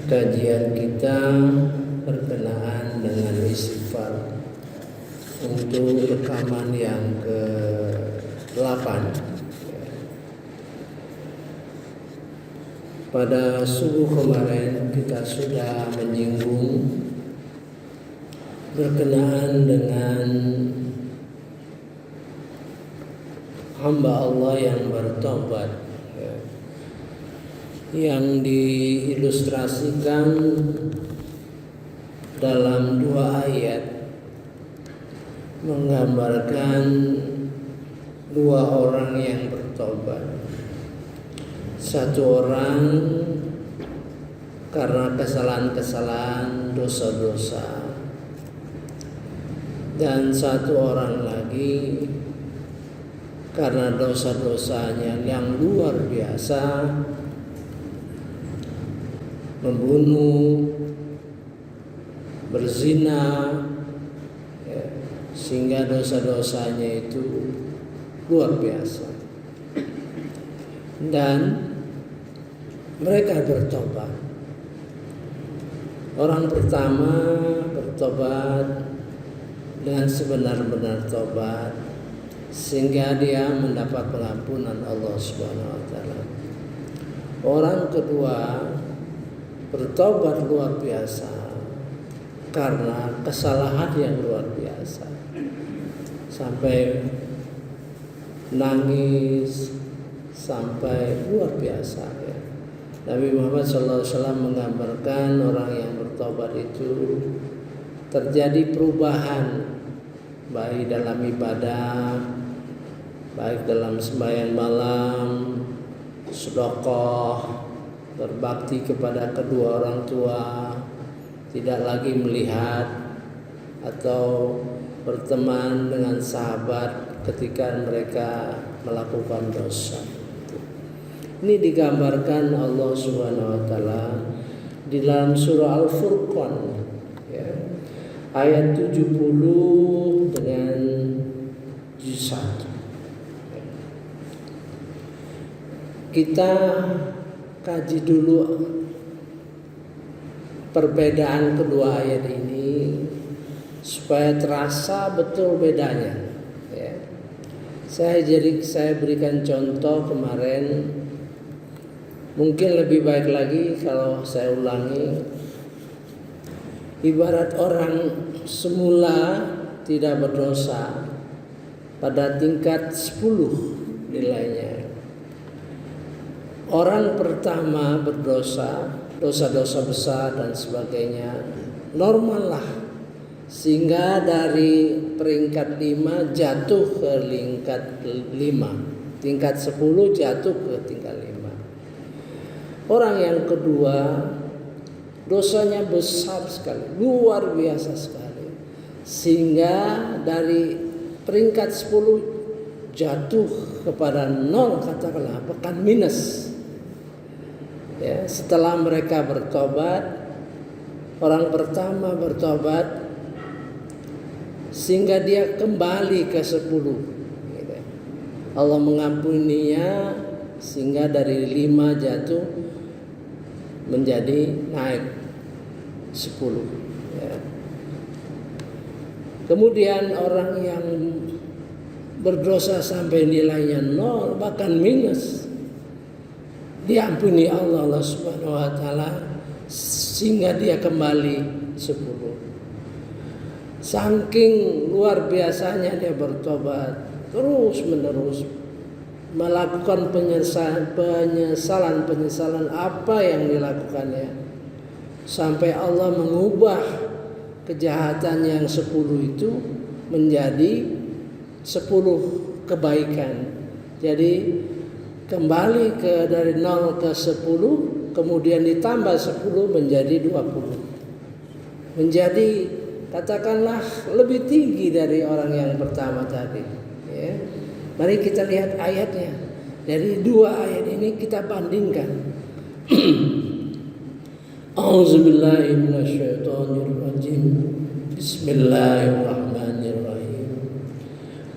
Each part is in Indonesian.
Kajian kita berkenaan dengan istighfar untuk rekaman yang ke-8. Pada subuh kemarin kita sudah menyinggung berkenaan dengan hamba Allah yang bertobat, yang diilustrasikan dalam 2 ayat menggambarkan 2 orang yang bertobat. Satu orang karena kesalahan-kesalahan, dosa-dosa, dan satu orang lagi karena dosa-dosanya yang luar biasa, membunuh, berzina, sehingga dosa-dosanya itu luar biasa. Dan mereka bertobat. Orang pertama bertobat dengan sebenar-benar tobat, sehingga dia mendapat pengampunan Allah Subhanahu wa taala. Orang kedua bertobat luar biasa karena kesalahan yang luar biasa, sampai nangis, sampai luar biasa, ya. Nabi Muhammad SAW menggambarkan orang yang bertobat itu terjadi perubahan, baik dalam ibadah, baik dalam sembahyang malam, sedekah, berbakti kepada kedua orang tua, tidak lagi melihat atau berteman dengan sahabat ketika mereka melakukan dosa. Ini digambarkan Allah Subhanahu wa taala di dalam surah Al-Furqan, ya, ayat 70 dengan 71. Kita kaji dulu perbedaan kedua ayat ini supaya terasa betul bedanya, ya. Saya berikan contoh kemarin, mungkin lebih baik lagi kalau saya ulangi. Ibarat orang semula tidak berdosa pada tingkat 10 nilainya. Orang pertama berdosa, dosa-dosa besar dan sebagainya, normal lah. Sehingga dari peringkat 5 jatuh ke tingkat 5. Tingkat 10 jatuh ke tingkat 5. Orang yang kedua dosanya besar sekali, luar biasa sekali. Sehingga dari peringkat 10 jatuh kepada 0, katakanlah bahkan minus. Ya, setelah mereka bertobat, orang pertama bertobat sehingga dia kembali ke 10. Gitu. Allah mengampuninya sehingga dari 5 jatuh menjadi naik 10. Ya. Kemudian orang yang berdosa sampai nilainya 0 bahkan minus, diampuni Allah Subhanahu wa taala sehingga dia kembali 10. Saking luar biasanya dia bertobat, terus menerus melakukan penyesalan apa yang dilakukannya, sampai Allah mengubah kejahatan yang 10 itu menjadi 10 kebaikan. Jadi kembali dari 0 ke 10, kemudian ditambah 10 menjadi 20. Menjadi katakanlah lebih tinggi dari orang yang pertama tadi, ya. Mari kita lihat ayatnya. Dari 2 ayat ini kita bandingkan. A'udzubillahi minasyaitonirrajim. Bismillahirrahmanirrahim.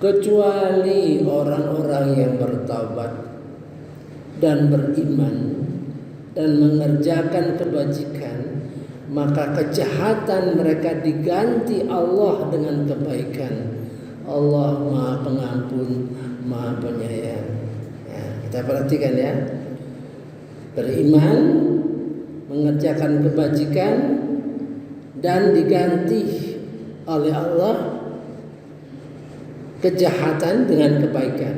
Kecuali orang-orang yang bertaubat dan beriman, dan mengerjakan kebajikan, maka kejahatan mereka diganti Allah dengan kebaikan. Allah Maha Pengampun, Maha Penyayang. Ya, kita perhatikan ya. Beriman, mengerjakan kebajikan, dan diganti oleh Allah kejahatan dengan kebaikan.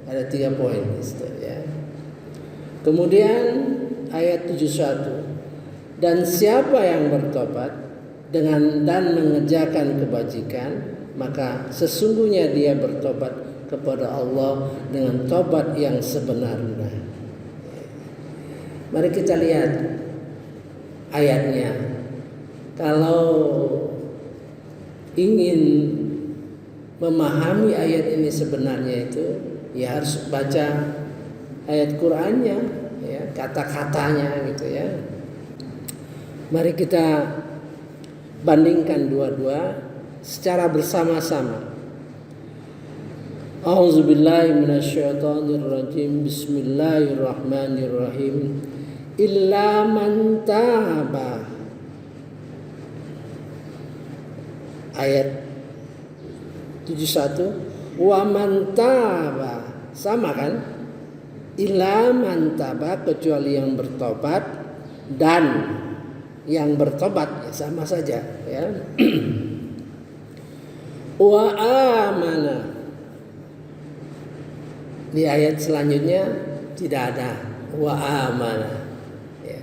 Ada 3 poin itu ya. Kemudian ayat 71. Dan siapa yang bertobat dan mengerjakan kebajikan, maka sesungguhnya dia bertobat kepada Allah dengan tobat yang sebenarnya. Mari kita lihat ayatnya. Kalau ingin memahami ayat ini sebenarnya itu, ya harus baca ayat Qur'annya, ya, kata-katanya gitu ya. Mari kita bandingkan dua-dua secara bersama-sama. A'udzubillahi minasyaitonirrajim. Bismillahirrahmanirrahim. Illa man taba. Ayat 71. Wa man taba. Sama kan? Illa man taba, kecuali yang bertobat, dan yang bertobat, ya sama saja ya. Wa amana. Di ayat selanjutnya tidak ada wa amana ya.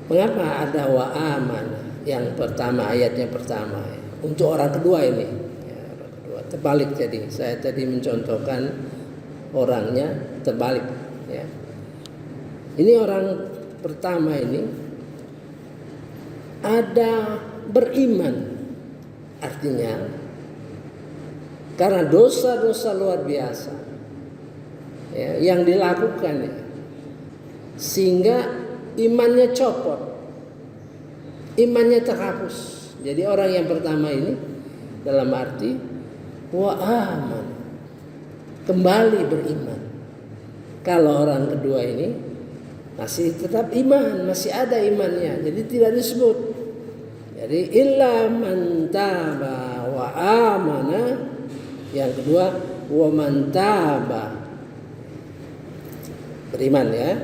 Mengapa ada wa amana? Yang pertama, ayatnya pertama ya. Untuk orang kedua ini ya, orang kedua terbalik. Jadi saya tadi mencontohkan orangnya terbalik ya. Ini orang pertama ini ada beriman, artinya karena dosa-dosa luar biasa ya, yang dilakukan ya, sehingga imannya copot, imannya terhapus. Jadi orang yang pertama ini dalam arti wa aman, kembali beriman. Kalau orang kedua ini masih tetap iman, masih ada imannya, jadi tidak disebut. Jadi illa man taba wa amana. Yang kedua wa man taba, beriman ya.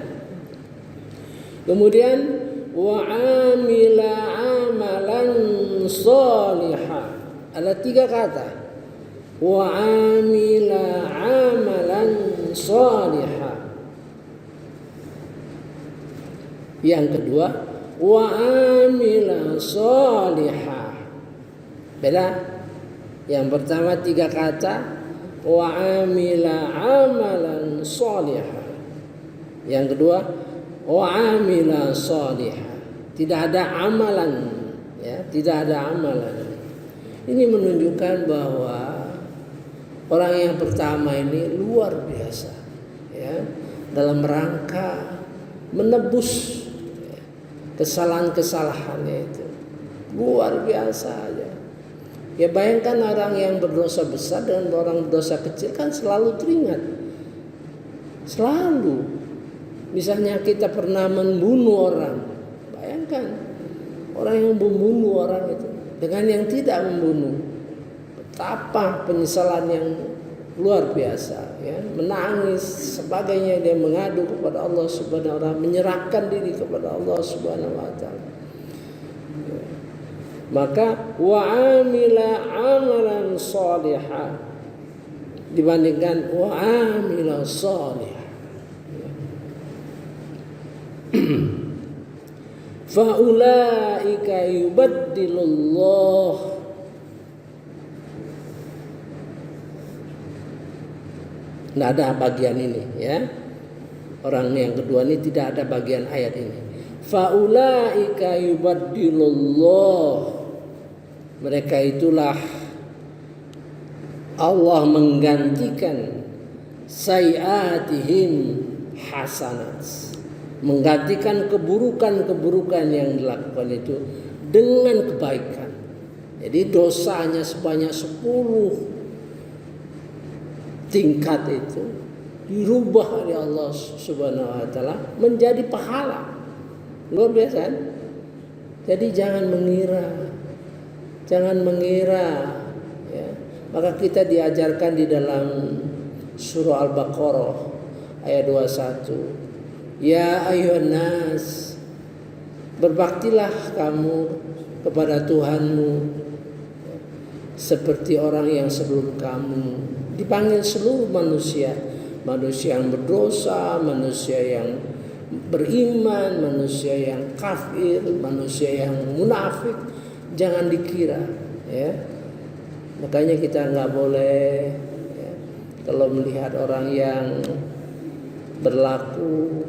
Kemudian wa amila amalan salihah. Ada 3 kata. Wa amila amalan salihah. Yang kedua wa amila salihah. Beda. Yang pertama 3 kata wa amila amalan salihah. Yang kedua wa amila salihah. Tidak ada amalan ya, tidak ada amalan. Ini menunjukkan bahwa orang yang pertama ini luar biasa ya, dalam rangka menebus kesalahan-kesalahannya itu. Luar biasa aja. Ya bayangkan orang yang berdosa besar dan orang berdosa kecil kan selalu teringat. Selalu. Misalnya kita pernah membunuh orang. Bayangkan orang yang membunuh orang itu dengan yang tidak membunuh. Betapa penyesalan yang luar biasa ya, menangis sebagainya, dia mengadu kepada Allah Subhanahu wa taala, menyerahkan diri kepada Allah Subhanahu wa taala. Ya. Maka wa amila amalan salihah dibandingkan wa amila salihah. Fa ulaika yubaddilullah. Tidak ada bagian ini ya. Orang yang kedua ini tidak ada bagian ayat ini. Faulaika yubaddilullah. Mereka itulah Allah menggantikan sayiatihim hasanat. Menggantikan keburukan-keburukan yang dilakukan itu dengan kebaikan. Jadi dosanya sebanyak 10 tingkat itu dirubah oleh Allah Subhanahu wa taala menjadi pahala. Luar biasa kan? Jadi jangan mengira ya. Maka kita diajarkan di dalam surah Al-Baqarah ayat 21. Ya ayuhan nas, berbaktilah kamu kepada Tuhanmu seperti orang yang sebelum kamu. Dipanggil seluruh manusia yang berdosa, manusia yang beriman, manusia yang kafir, manusia yang munafik, jangan dikira ya. Makanya kita nggak boleh ya, kalau melihat orang yang berlaku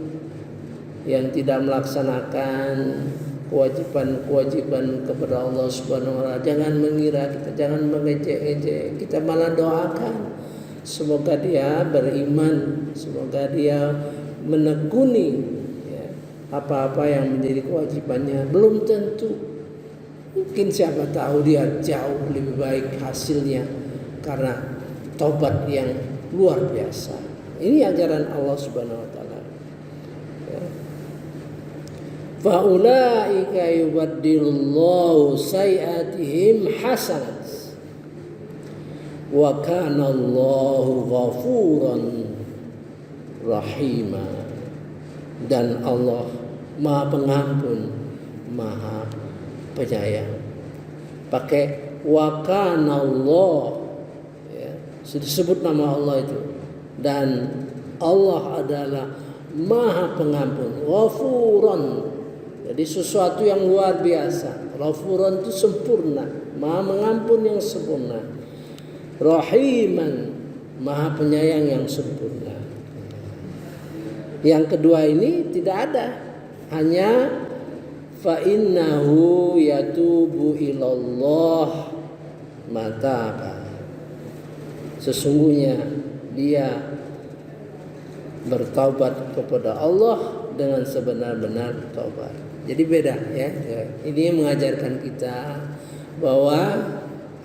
yang tidak melaksanakan kewajiban kepada Allah Subhanahu wa taala, jangan mengira kita, jangan mengejek-ejek, kita malah doakan semoga dia beriman, semoga dia menekuni ya, apa-apa yang menjadi kewajibannya. Belum tentu, mungkin siapa tahu dia jauh lebih baik hasilnya karena tobat yang luar biasa. Ini ajaran Allah Subhanahu wa taala. Ya. Fa ulaika yubaddilullahu sayiatihim hasanat wa kana Allahu ghafuran rahima. Dan Allah Maha Pengampun, Maha Penyayang. Pakai wa kana Allah ya, disebut nama Allah itu. Dan Allah adalah Maha Pengampun, Ghafuran. Jadi sesuatu yang luar biasa. Ghafuran itu sempurna, Maha Mengampun yang sempurna. Rahiman, Maha Penyayang yang sempurna. Yang kedua ini tidak ada, hanya fa innahu yatubu ilallah mataba. Sesungguhnya dia bertaubat kepada Allah dengan sebenar-benar taubat. Jadi beda ya. Ini mengajarkan kita bahwa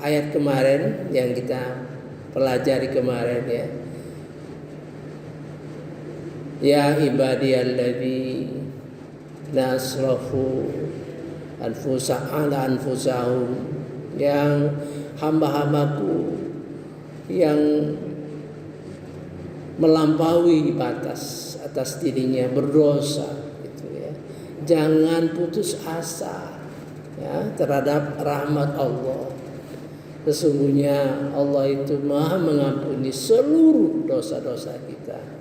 ayat kemarin yang kita pelajari kemarin ya. Ya ibadiyalladzina asrafu anfusahum, yang hamba-hambaku yang melampaui batas atas dirinya, berdosa gitu ya. Jangan putus asa ya terhadap rahmat Allah. Sesungguhnya Allah itu Maha mengampuni seluruh dosa-dosa kita.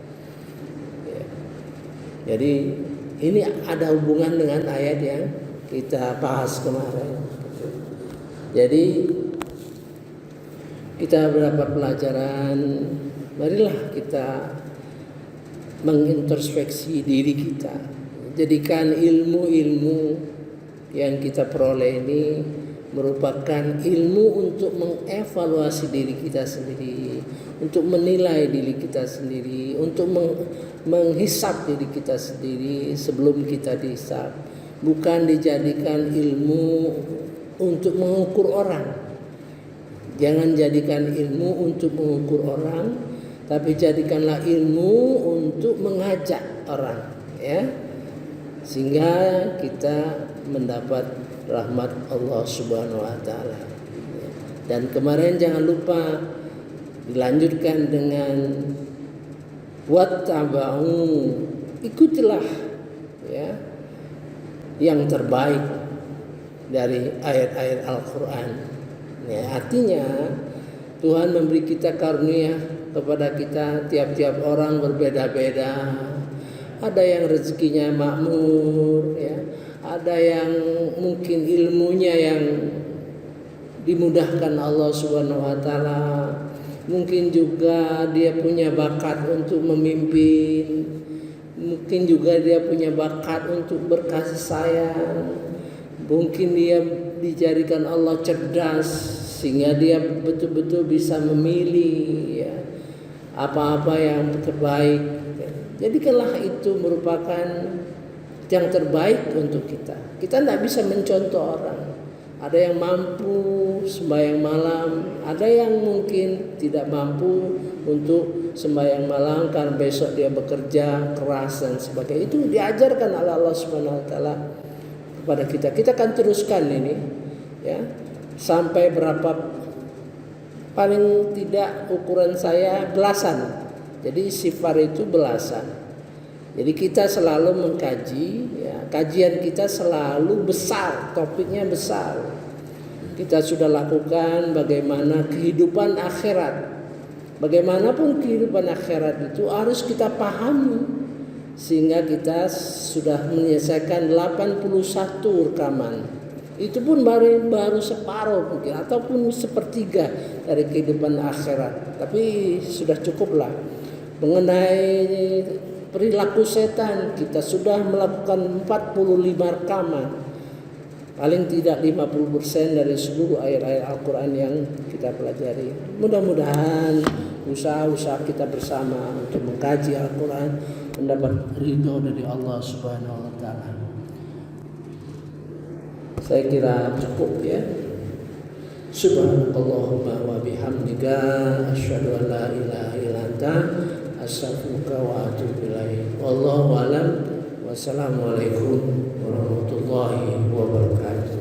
Jadi ini ada hubungan dengan ayat yang kita bahas kemarin. Jadi kita berdapat pelajaran, marilah kita mengintrospeksi diri kita. Jadikan ilmu-ilmu yang kita peroleh ini merupakan ilmu untuk mengevaluasi diri kita sendiri, untuk menilai diri kita sendiri, untuk menghisap diri kita sendiri sebelum kita dihisap. Bukan dijadikan ilmu untuk mengukur orang. Jangan jadikan ilmu untuk mengukur orang, tapi jadikanlah ilmu untuk mengajak orang ya. Sehingga kita mendapat rahmat Allah Subhanahu wa taala. Dan kemarin jangan lupa dilanjutkan dengan wattaba'u, ikutilah ya yang terbaik dari ayat-ayat Al-Qur'an. Ya, artinya Tuhan memberi kita karunia kepada kita, tiap-tiap orang berbeda-beda. Ada yang rezekinya makmur ya, ada yang mungkin ilmunya yang dimudahkan Allah Subhanahu wa taala. Mungkin juga dia punya bakat untuk memimpin. Mungkin juga dia punya bakat untuk berkasih sayang. Mungkin dia dijadikan Allah cerdas sehingga dia betul-betul bisa memilih ya, apa-apa yang terbaik. Jadikanlah itu merupakan yang terbaik untuk kita. Kita tidak bisa mencontoh orang. Ada yang mampu sembahyang malam, ada yang mungkin tidak mampu untuk sembahyang malam karena besok dia bekerja keras dan sebagainya. Itu diajarkan oleh Allah Subhanahu wa taala kepada kita. Kita akan teruskan ini ya sampai berapa, paling tidak ukuran saya belasan. Jadi istighfar itu belasan. Jadi kita selalu mengkaji ya, kajian kita selalu besar, topiknya besar. Kita sudah lakukan bagaimana kehidupan akhirat. Bagaimanapun kehidupan akhirat itu harus kita pahami. Sehingga kita sudah menyelesaikan 81 rekaman. Itu pun baru separuh mungkin ataupun sepertiga dari kehidupan akhirat. Tapi sudah cukuplah. Mengenai perilaku setan kita sudah melakukan 45 rekaman. Paling tidak 50% dari seluruh ayat-ayat Al-Quran yang kita pelajari. Mudah-mudahan usaha-usaha kita bersama untuk mengkaji Al-Quran mendapat ridho dari Allah Subhanahu wa taala. Saya kira cukup ya. Subhanallahumma wa bihamdika asyhadu an la ilaha illa anta astaghfiruka wa atubu ilaik. Wallahu a'lam. Wassalamualaikum warahmatullahi wabarakatuh.